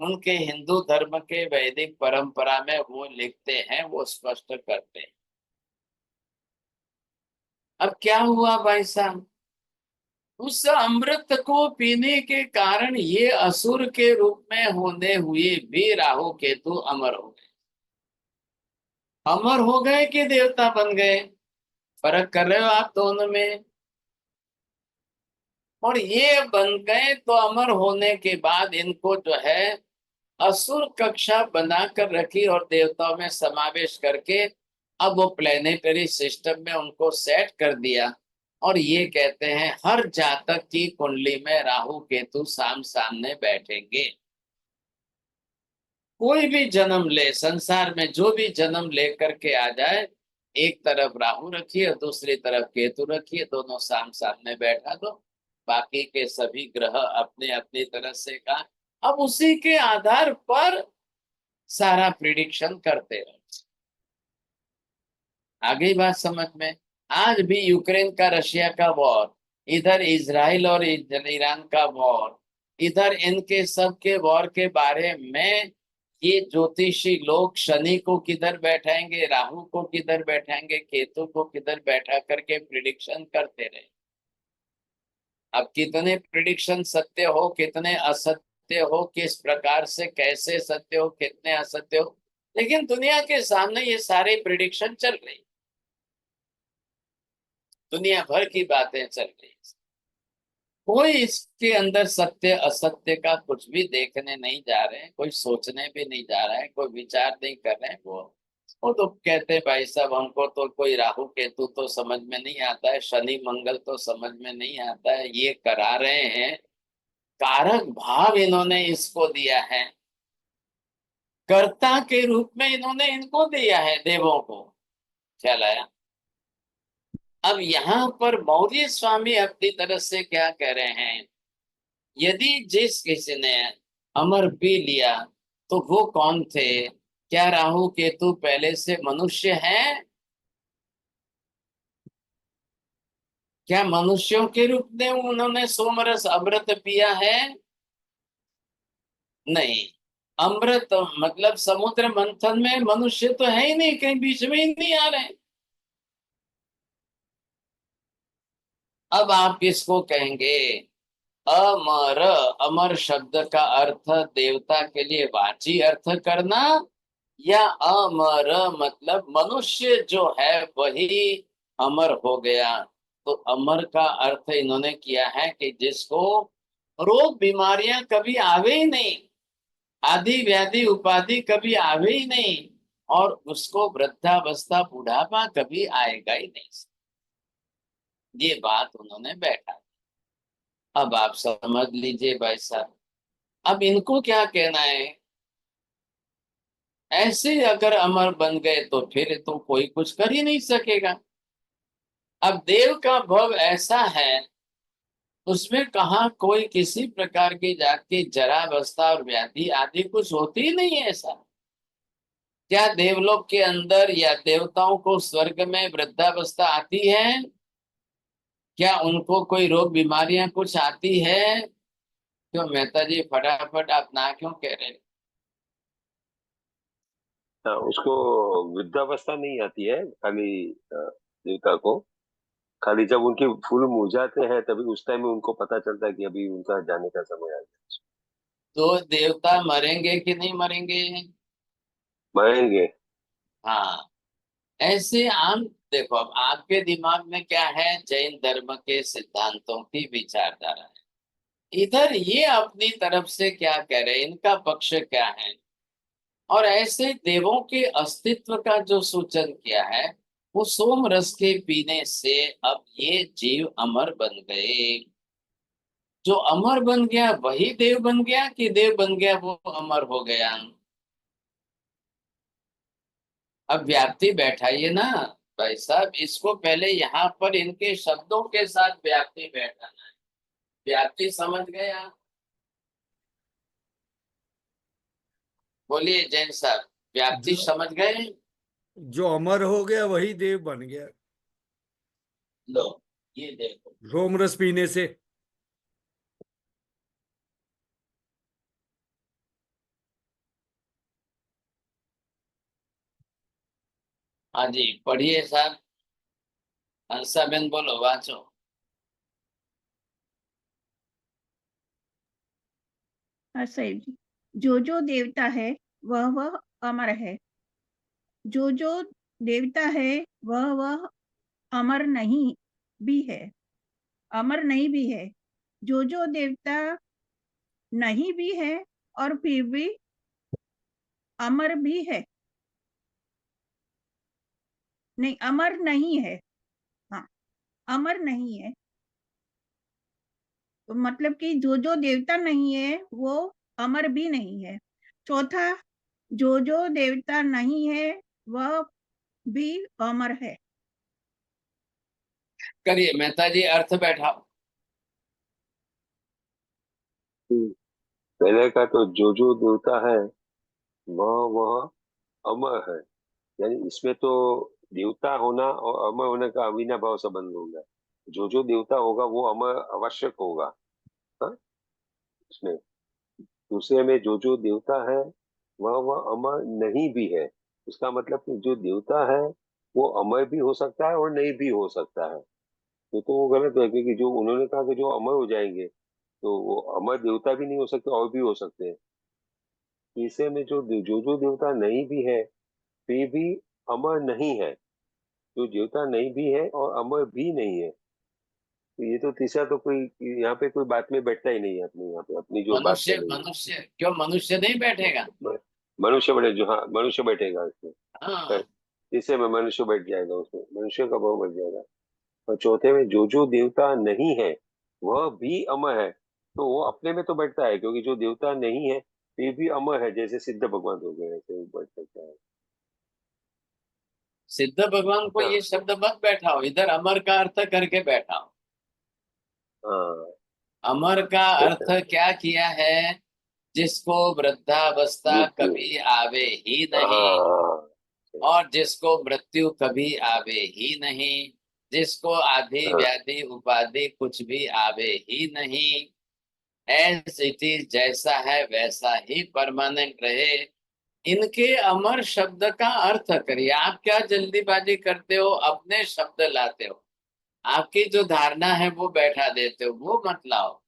उनके हिंदू धर्म के वैदिक परंपरा में वो लिखते हैं, वो स्पष्ट करते हैं। अब क्या हुआ भाई साहब, उस अमृत को पीने के कारण ये असुर के रूप में होने हुए भी राहु केतु अमर हो गए। अमर हो गए कि देवता बन गए, फर्क कर रहे हो आप दोनों में? और ये बन गए तो अमर होने के बाद इनको जो है असुर कक्षा बनाकर रखी और देवताओं में समावेश करके अब वो प्लेनेटरी सिस्टम में उनको सेट कर दिया। और ये कहते हैं हर जातक की कुंडली में राहु केतु सामने बैठेंगे। कोई भी जन्म ले, संसार में जो भी जन्म लेकर के आ जाए, एक तरफ राहु रखिए दूसरी तरफ केतु रखिए, दोनों सामने बैठा दो, बाकी के सभी ग्रह अपने अपनी तरह से का अब उसी के आधार पर सारा प्रिडिक्शन करते रहो। आगे बात समझ में? आज भी यूक्रेन का रशिया का वॉर, इधर इजराइल और ईरान का वॉर, इधर इनके सब के वॉर के बारे में ये ज्योतिषी लोग शनि को किधर बैठाएंगे, राहु को किधर बैठाएंगे, केतु को किधर बैठा करके प्रिडिक्शन करते रहे। अब कितने प्रिडिक्शन सत्य हो, कितने असत्य हो, किस प्रकार से कैसे सत्य हो, कितने असत्य हो, लेकिन दुनिया के सामने ये सारे प्रिडिक्शन चल रही, दुनिया भर की बातें चल रही। कोई इसके अंदर सत्य असत्य का कुछ भी देखने नहीं जा रहे हैं, कोई सोचने भी नहीं जा रहा है, कोई विचार नहीं कर रहे हैं। वो तो कहते हैं भाई साहब हमको तो कोई राहु केतु तो समझ में नहीं आता है, शनि मंगल तो समझ में नहीं आता है, ये करा रहे हैं। कारक भाव इन्होंने इसको दिया है, कर्ता के रूप में इन्होंने इनको दिया है, देवों को। ख्याल आया? अब यहाँ पर मौर्य स्वामी अपनी तरफ से क्या कह रहे हैं, यदि जिस किसी ने अमर पी लिया तो वो कौन थे? क्या राहु केतु पहले से मनुष्य हैं? क्या मनुष्यों के रूप में उन्होंने सोमरस अमृत पिया है? नहीं। अमृत मतलब समुद्र मंथन में मनुष्य तो है ही नहीं, कहीं बीच में ही नहीं आ रहे। अब आप किसको कहेंगे? अमर, अमर शब्द का अर्थ देवता के लिए वाची अर्थ करना, या अमर मतलब मनुष्य जो है वही अमर हो गया। तो अमर का अर्थ इन्होंने किया है कि जिसको रोग बीमारियां कभी आवे ही नहीं, आदि व्याधि उपाधि कभी आवे ही नहीं, और उसको वृद्धावस्था बुढ़ापा कभी आएगा ही नहीं। ये बात उन्होंने बैठा। अब आप समझ लीजिए भाई साहब, अब इनको क्या कहना है? ऐसे अगर अमर बन गए तो फिर तो कोई कुछ कर ही नहीं सकेगा। अब देव का भव ऐसा है, उसमें कहा कोई किसी प्रकार की जाति जरावस्था और व्याधि आदि कुछ होती ही नहीं है। ऐसा क्या देवलोक के अंदर या देवताओं को स्वर्ग में वृद्धावस्था आती है? क्या उनको कोई रोग बीमारियां कुछ आती है? क्यों मेहता जी फटाफट आप ना क्यों कह रहे हैं? हाँ, उसको वृद्धावस्था नहीं आती है, खाली देवता को खाली जब उनके फूल मुरझाते हैं तभी उस टाइम में उनको पता चलता है कि अभी उनका जाने का समय आ गया। तो देवता मरेंगे कि नहीं मरेंगे? मरेंगे। हाँ। ऐसे आम देखो, अब आपके दिमाग में क्या है? जैन धर्म के सिद्धांतों की विचारधारा है। इधर ये अपनी तरफ से क्या कह रहे हैं, इनका पक्ष क्या है? और ऐसे देवों के अस्तित्व का जो सूचन किया है, वो सोम रस के पीने से अब ये जीव अमर बन गए। जो अमर बन गया वही देव बन गया, कि देव बन गया वो अमर हो गया? अब व्याप्ति बैठाइए ना भाई साहब, इसको पहले यहाँ पर इनके शब्दों के साथ व्याप्ति बैठाना है। व्याप्ति समझ गए आप? बोलिए जैन साहब, व्याप्ति जो समझ गए? जो अमर हो गया वही देव बन गया, लो ये देखो। रोम रस पीने से। हाँ जी पढ़िए साहब, हंसाबेन बोलो, वाचो। हाँ साहिब जी, जो देवता है वह अमर है, जो देवता है वह अमर नहीं भी है, अमर नहीं भी है। जो देवता नहीं भी है और फिर भी अमर भी है, नहीं अमर नहीं है, हाँ अमर नहीं है। तो मतलब कि जो देवता नहीं है वो अमर भी नहीं है। चौथा, जो देवता नहीं है वह भी अमर है। करिए मेहता जी, अर्थ बैठाओ। पहले का तो जो देवता है वह अमर है, यानी इसमें तो देवता होना और अमर होने का अविनाभाव संबंध होगा। जो देवता होगा वो अमर आवश्यक होगा। हाँ? इसमें दूसरे में जो देवता है वह अमर नहीं भी है। उसका मतलब कि जो देवता है वो अमर भी हो सकता है और नहीं भी हो सकता है। तो वो गलत है, क्योंकि जो उन्होंने कहा कि जो अमर हो जाएंगे, तो वो अमर देवता भी नहीं हो सकते और भी हो सकते हैं। तीसरे में जो देवता नहीं भी है, वे भी अमर नहीं है। जो देवता नहीं भी है और अमर भी नहीं है, तो ये तो तीसरा तो कोई यहाँ पे कोई बात में बैठता ही नहीं है, अपनी यहाँ पे अपनी जो बात मनुष्य चल रही मनुष्य क्यों मनुष्य नहीं बैठेगा? है। मनुष्य बैठे जो, हाँ मनुष्य बैठेगा इसमें। हाँ, तीसरे में मनुष्य बैठ जाएगा, उसमें मनुष्य का भाव बैठ जाएगा। और चौथे में जो देवता नहीं है वह भी अमर है, तो वो अपने में तो बैठता है, क्योंकि जो देवता नहीं है वे भी अमर है, जैसे सिद्ध भगवान हो गए, ऐसे वो बैठ सकता है। सिद्ध भगवान को हाँ ये शब्द मत बैठाओ, इधर अमर का अर्थ करके बैठाओ। हाँ अमर का अर्थ बैठा। क्या किया है? जिसको वृद्धावस्था मृत्यु। कभी आवे ही नहीं, हाँ और जिसको मृत्यु कभी आवे ही नहीं, जिसको आदि हाँ व्याधि उपाधि कुछ भी आवे ही नहीं, एज इट इज, जैसा है वैसा ही परमानेंट रहे, इनके अमर शब्द का अर्थ करिए। आप क्या जल्दीबाजी करते हो, अपने शब्द लाते हो, आपकी जो धारणा है वो बैठा देते हो, वो मत लाओ।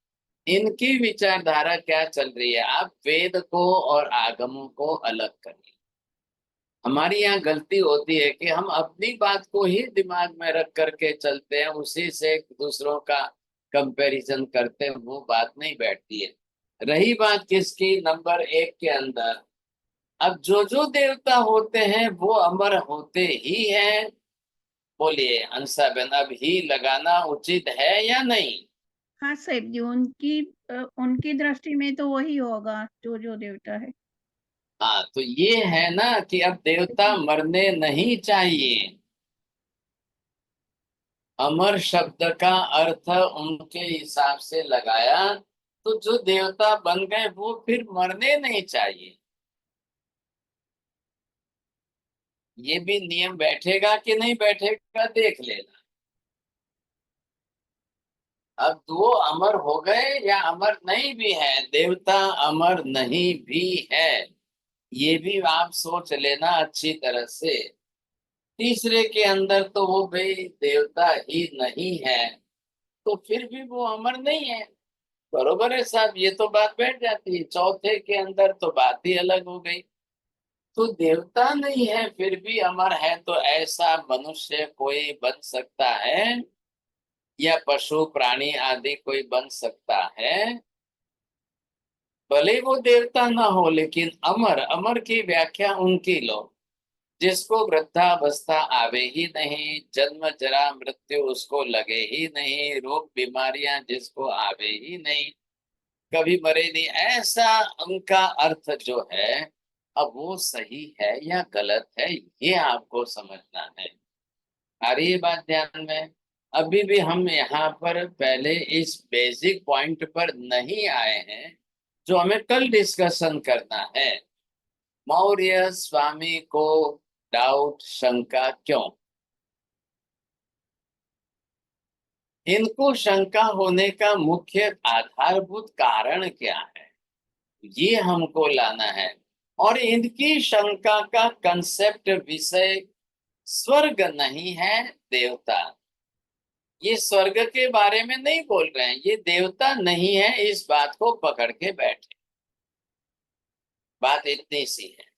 इनकी विचारधारा क्या चल रही है, आप वेद को और आगमों को अलग करिए। हमारी यहाँ गलती होती है कि हम अपनी बात को ही दिमाग में रख करके चलते हैं, उसी से दूसरों का कंपैरिजन करते हैं, वो बात नहीं बैठती है। रही बात किसकी, नंबर 1 के अंदर, अब जो देवता होते हैं वो अमर होते ही हैं। बोलिए हंसाबेन, अब ही लगाना उचित है या नहीं? हाँ साहेब जी, उनकी दृष्टि में तो वही होगा जो देवता है। हाँ, तो ये है ना कि अब देवता मरने नहीं चाहिए। अमर शब्द का अर्थ उनके हिसाब से लगाया, तो जो देवता बन गए वो फिर मरने नहीं चाहिए। ये भी नियम बैठेगा कि नहीं बैठेगा, देख लेना। अब वो अमर हो गए या अमर नहीं भी है, देवता अमर नहीं भी है, ये भी आप सोच लेना अच्छी तरह से। तीसरे के अंदर तो वो भाई देवता ही नहीं है, तो फिर भी वो अमर नहीं है। बरोबर है साहब, ये तो बात बैठ जाती है। चौथे के अंदर तो बात ही अलग हो गई। तो देवता नहीं है फिर भी अमर है, तो ऐसा मनुष्य कोई बन सकता है या पशु प्राणी आदि कोई बन सकता है? भले वो देवता ना हो, लेकिन अमर, अमर की व्याख्या उनकी लो, जिसको वृद्धावस्था आवे ही नहीं, जन्म जरा मृत्यु उसको लगे ही नहीं, रोग बीमारियां जिसको आवे ही नहीं, कभी मरे नहीं, ऐसा उनका अर्थ जो है, अब वो सही है या गलत है, ये आपको समझना है। आ रही है बात ध्यान में? अभी भी हम यहाँ पर पहले इस बेसिक पॉइंट पर नहीं आए हैं जो हमें कल डिस्कशन करना है। मौर्य स्वामी को डाउट, शंका क्यों? इनको शंका होने का मुख्य आधारभूत कारण क्या है, ये हमको लाना है। और इनकी शंका का कंसेप्ट, विषय स्वर्ग नहीं है, देवता। ये स्वर्ग के बारे में नहीं बोल रहे हैं, ये देवता नहीं है, इस बात को पकड़ के बैठे। बात इतनी सी है।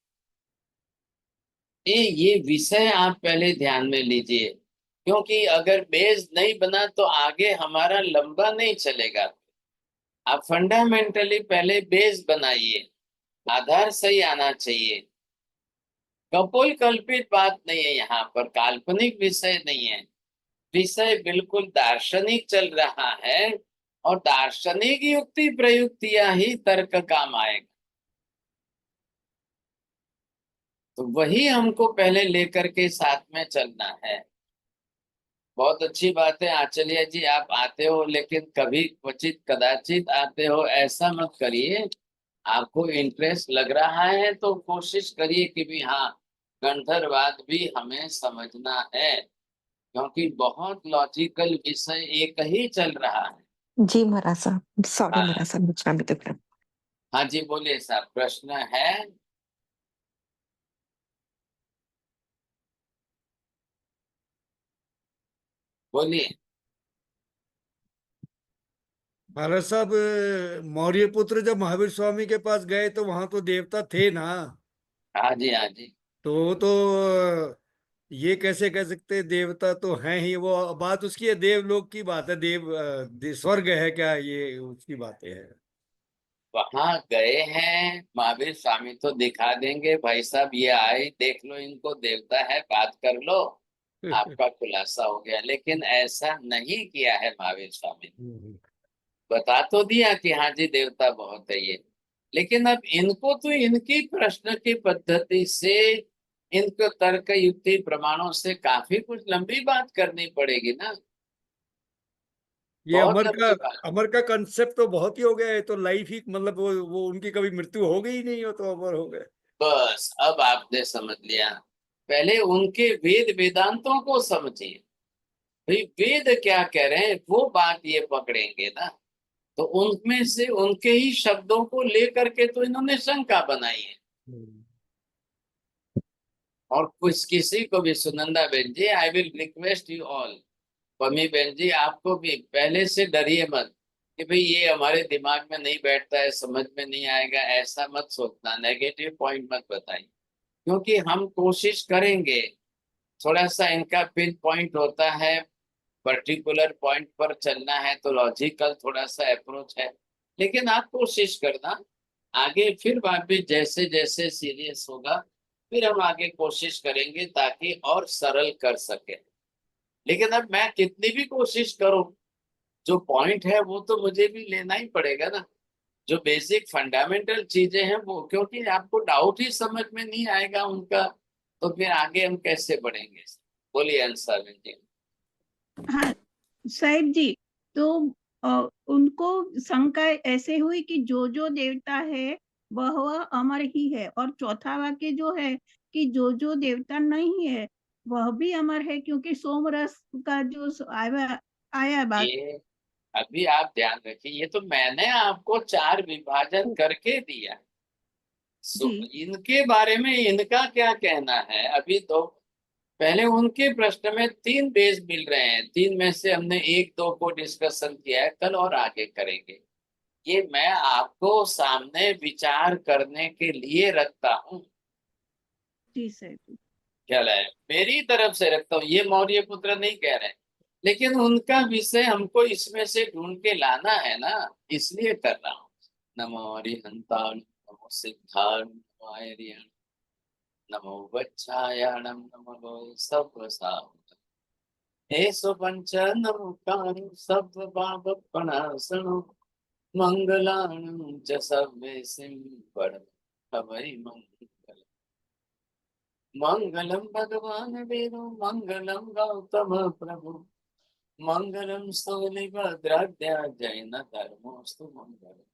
ये विषय आप पहले ध्यान में लीजिए, क्योंकि अगर बेस नहीं बना तो आगे हमारा लंबा नहीं चलेगा। आप फंडामेंटली पहले बेस बनाइए, आधार सही आना चाहिए। कपोल कल्पित बात नहीं है, यहाँ पर काल्पनिक विषय नहीं है, विषय बिल्कुल दार्शनिक चल रहा है, और दार्शनिक युक्ति प्रयुक्तियां ही तर्क काम आएगा। तो वही हमको पहले लेकर के साथ में चलना है। बहुत अच्छी बात है आचार्य जी, आप आते हो, लेकिन कभी क्वचित कदाचित आते हो, ऐसा मत करिए। आपको इंटरेस्ट लग रहा है तो कोशिश करिए कि भी हाँ, गंधर्वाद भी हमें समझना है, क्योंकि बहुत लॉजिकल विषय एक ही चल रहा है। जी महाराज साहब, सॉरी हाँ महाराज साहब, बीच में भी तो हाँ जी, बोलिए साहब, प्रश्न है? बोलिए। महाराज साहब, मौर्य पुत्र जब महावीर स्वामी के पास गए तो वहां तो देवता थे ना, हाँ जी, हाँ जी। तो ये कैसे कह सकते हैं, देवता तो हैं ही। वो बात उसकी है, देवलोक की बात है, स्वर्ग है क्या, ये उसकी बातें है। वहां गए हैं, महावीर स्वामी तो दिखा देंगे भाई साहब, ये आए देख लो इनको, देवता है, बात कर लो, आपका खुलासा हो गया। लेकिन ऐसा नहीं किया है महावीर स्वामी ने। बता तो दिया कि हाँ जी देवता बहुत है ये, लेकिन अब इनको तो इनकी प्रश्न की पद्धति से, इनको तर्क युक्ति प्रमाणों से काफी कुछ लंबी बात करनी पड़ेगी ना, ये बहुत लंबी बात। अमर का कंसेप्ट तो बहुत ही हो गया है, तो लाइफ ही मतलब वो उनकी कभी मृत्यु हो गई नहीं, हो तो अमर हो गए। बस अब आपने समझ लिया। पहले उनके वेद वेदांतों को समझिए, भाई वेद क्या कह रहे हैं वो बात ये पकड़ेंगे ना, तो उनमें से उनके ही शब्दों को लेकर के तो इन्होंने शंका बनाई है। और कुछ किसी को भी, सुनंदा बहन ji, I will request you all, Pami बहन जी आपको भी, पहले से डरिए मत कि भाई ये हमारे दिमाग में नहीं बैठता है, समझ में नहीं आएगा, ऐसा मत सोचना, नेगेटिव पॉइंट मत बताइए, क्योंकि हम कोशिश करेंगे। थोड़ा सा इनका पिन पॉइंट होता है, पर्टिकुलर पॉइंट पर चलना है, तो लॉजिकल थोड़ा सा अप्रोच है, लेकिन आप कोशिश करना आगे, फिर बात भी जैसे जैसे सीरियस होगा फिर हम आगे कोशिश करेंगे ताकि और सरल कर सके। लेकिन अब मैं कितनी भी कोशिश करूं, जो पॉइंट है वो तो मुझे भी लेना ही पड़ेगा ना, जो बेसिक फंडामेंटल चीजें हैं वो, क्योंकि आपको डाउट ही समझ में नहीं आएगा उनका, तो फिर आगे हम कैसे बढ़ेंगे। बोलिए अंसार जी। हाँ साहिब जी, तो उनको शंका ऐसे हुई कि जो देवता है वह अमर ही है, और चौथा वाक्य जो है कि जो देवता नहीं है वह भी अमर है, क्योंकि सोमरस का जो आया बात। ये अभी आप ध्यान रखिए, ये तो मैंने आपको 4 विभाजन करके दिया। जी इनके बारे में इनका क्या कहना है, अभी तो पहले उनके प्रश्न में 3 बेस मिल रहे हैं, 3 में से हमने 1-2 को डिस्कशन किया है, कल और आगे करेंगे। ये मैं आपको सामने विचार करने के लिए रखता हूँ, जी साहिब। ख्याल है, मेरी तरफ से रखता हूँ, ये मौर्य पुत्र नहीं कह रहे, लेकिन उनका विषय हमको इसमें से ढूंढ के लाना है ना, इसलिए कर रहा हूँ। नमो हरिहंताण, नमो सिद्धाण, नमो आर्यण, नमो वच्छायाणम, नमो सब्बसावधान। एसो पंच नमुकानि सब्ब पाप प्रणाशनो, मंगलाणं च सर्वेसिं परमहवै मंगलम्। मंगलम भगवान वीरो, मंगलम गौतम प्रभु, मंगलम स्थूलिभद्राद्या जैन धर्मोस्तु मंगलम।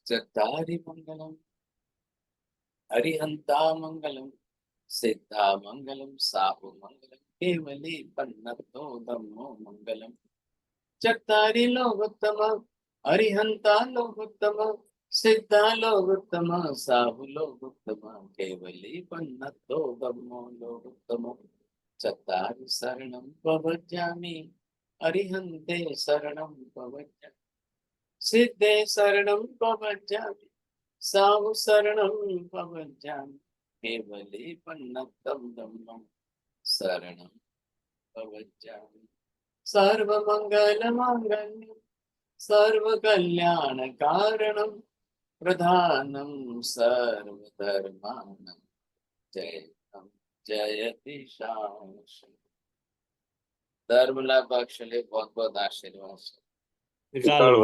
चत्तारि मंगलम, हरिहंता मंगलम, सिद्धा मंगलम, साहु मंगलम, केवली पन्नतो धम्मो मंगलम। चत्तारि लोकोत्तम, हरिहंता लोकोत्तम, सिद्धा लोकोत्तम, साहु लोकोत्तम, केवली पन्नतो धम्मो लोकोत्तम। चत्तारि शरणं प्रव्रजामि, हरिहन्ते शरणं प्रव्रजामि, सिद्धे शरणं प्रव्रजामि, साहु शरणं प्रव्रजामि, केवली पन्नतं धम्मं शरणं प्रव्रजामि। सर्वमंगलमांगल्यं, सर्वकल्याणकारणं, प्रधानं सर्वधर्माणां, जयतं जयति शाश्वतं। धर्म लाभ बख्श ले, बहुत बहुत आशीर्वाद। विशाल